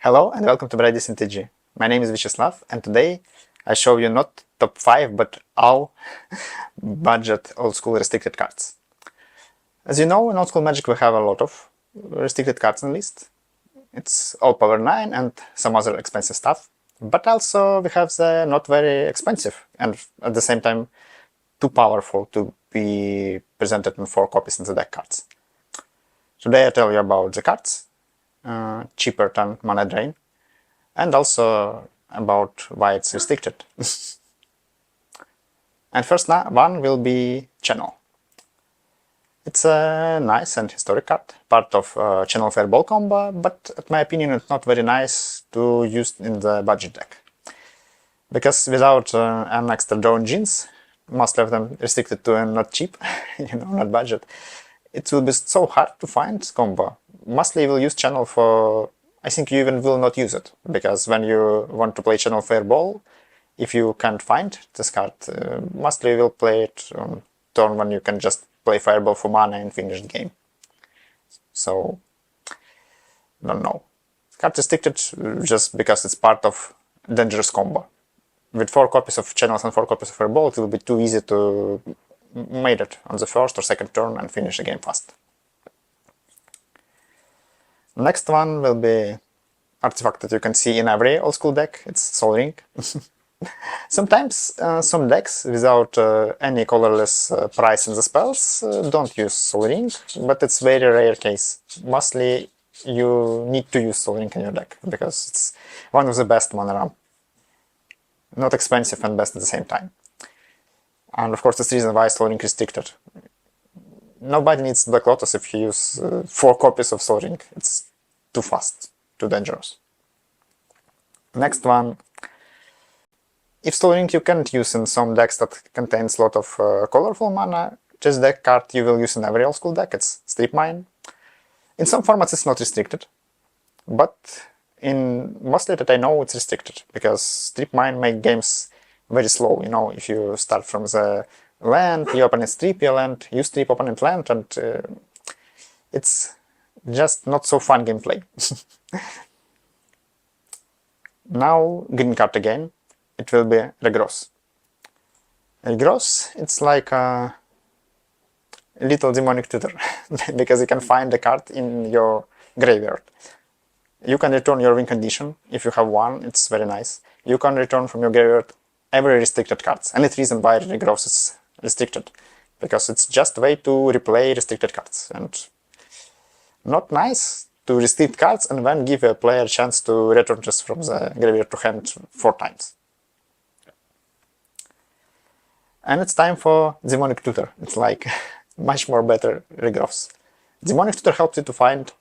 Hello and welcome to Braingazer MTG. My name is Vyacheslav and today I show you not top 5 but all budget old school restricted cards. As you know, in Old School Magic we have a lot of restricted cards in list. It's all power 9 and some other expensive stuff, but also we have the not very expensive and at the same time too powerful to be presented in 4 copies in the deck cards. Today I tell you about the cards, cheaper than Mana Drain, and also about why it's restricted. And first one will be Channel. It's a nice and historic card, part of Channel Fireball combo, but in my opinion it's not very nice to use in the budget deck. Because without an extra draw engines, most of them restricted to and not cheap, not budget, it will be so hard to find combo. Mostly you will use Channel for... I think you even will not use it, because when you want to play Channel Fireball, if you can't find this card, mostly you will play it on turn when you can just play Fireball for mana and finish the game. So, don't know. Card restricted just because it's part of dangerous combo. With 4 copies of Channels and 4 copies of Fireball, it will be too easy to make it on the first or second turn and finish the game fast. Next one will be artifact that you can see in every old school deck. It's Sol Ring. Sometimes some decks without any colorless price in the spells don't use Sol Ring, but it's very rare case. Mostly you need to use Sol Ring in your deck because it's one of the best mana ramp. Not expensive and best at the same time. And of course, that's the reason why Sol Ring is restricted. Nobody needs Black Lotus if you use 4 copies of Sol Ring. It's too fast, too dangerous. Next one. If Sol Ring you can't use in some decks that contains a lot of colorful mana, this deck card you will use in every old school deck. It's Strip Mine. In some formats it's not restricted, but in mostly that I know it's restricted, because Strip Mine make games very slow. If you start from the land, your opponent strip your land, you strip opponent land, and it's just not so fun gameplay. Now, green card again, it will be Regross. Regross, it's like a little demonic tutor, because you can find the card in your graveyard. You can return your win condition, if you have one, it's very nice. You can return from your graveyard every restricted cards, and it's reason why Regross is restricted, because it's just a way to replay restricted cards, and not nice to restrict cards and then give a player a chance to return just from the graveyard to hand 4 times. And it's time for Demonic Tutor. It's like much more better Regross. Demonic Tutor helps you to find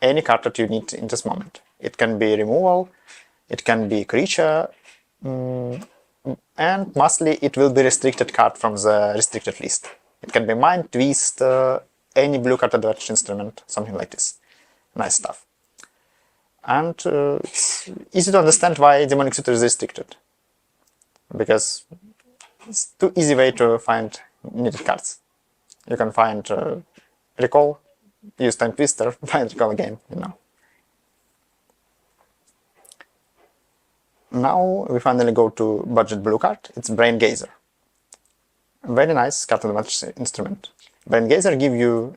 any card that you need in this moment. It can be removal, it can be creature, and mostly it will be restricted card from the restricted list. It can be Mind, Twist, any blue card advantage instrument, something like this. Nice stuff. And it's easy to understand why Demonic Tutor is restricted, because it's too easy way to find needed cards. You can find Recall, use Time Twister, find Recall again, Now we finally go to budget blue card. It's Braingazer. Very nice card advantage instrument. Braingazer give you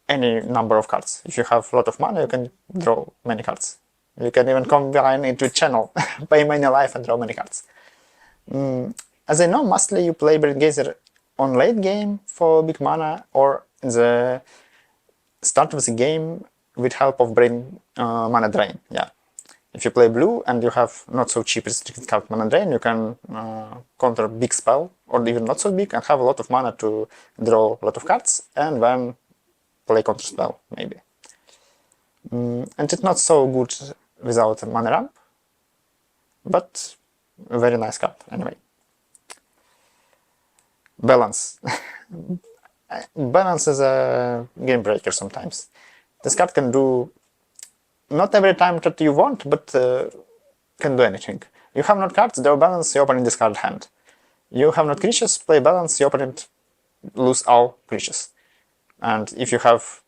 any number of cards. If you have a lot of mana, you can draw many cards. You can even combine into Channel, pay many life and draw many cards. As I know, mostly you play Braingazer on late game for big mana, or in the start of the game with help of Mana Drain. Yeah. If you play blue and you have not so cheap restricted card Mana Drain, you can counter big spell, or even not so big, and have a lot of mana to draw a lot of cards, and then play counter spell, maybe. And it's not so good without a mana ramp, but a very nice card anyway. Balance. Balance is a game breaker sometimes. This card can do not every time that you want, but can do anything. You have not cards, draw balance, your opponent discard hand. You have not creatures, play balance, your opponent lose all creatures. And if you have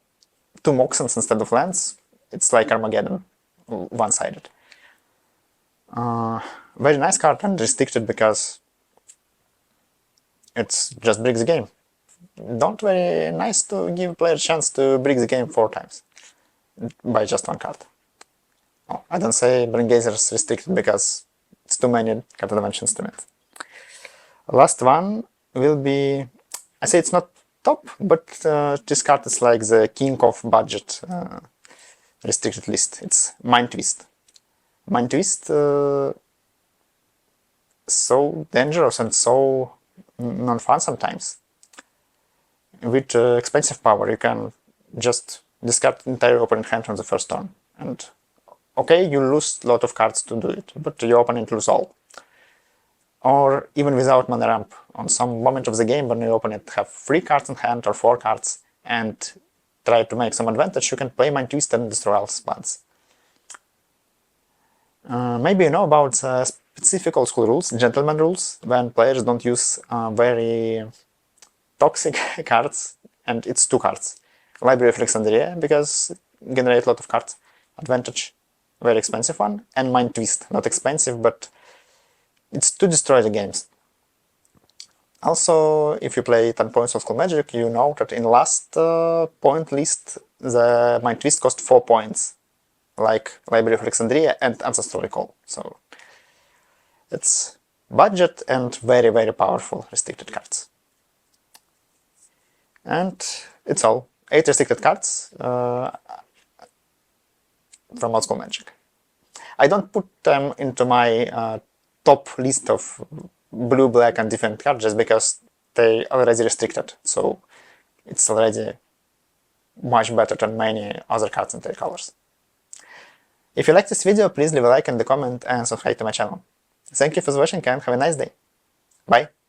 2 Moxens instead of lands, it's like Armageddon. one-sided. Very nice card and restricted because it's just breaks the game. Don't very nice to give player a chance to break the game 4 times by just one card. Oh, I don't say Braingazer is restricted because it's too many card advantage instruments. Last one will be, I say it's not top, but this card is like the king of budget restricted list. It's Mind Twist. Mind Twist, so dangerous and so non-fun sometimes. With expensive power, you can just discard entire opponent hand on the first turn. And okay, you lose a lot of cards to do it, but your opponent lose all. Or even without mana ramp, on some moment of the game when your opponent have 3 cards in hand or 4 cards and try to make some advantage, you can play Mind Twist and destroy all spawns. Maybe you know about specific old school rules, gentleman rules, when players don't use very toxic cards, and it's 2 cards. Library of Alexandria, because generate a lot of cards. Advantage, very expensive one, and Mind Twist, not expensive, but it's to destroy the games. Also, if you play 10 points of School Magic, you know that in last point list, the Mind Twist cost 4 points, like Library of Alexandria and Ancestral Recall. So it's budget and very, very powerful restricted cards. And it's all. 8 restricted cards from Old School Magic. I don't put them into my top list of blue, black and different cards just because they already restricted. So it's already much better than many other cards in their colors. If you like this video, please leave a like and a comment and subscribe to my channel. Thank you for watching and have a nice day. Bye!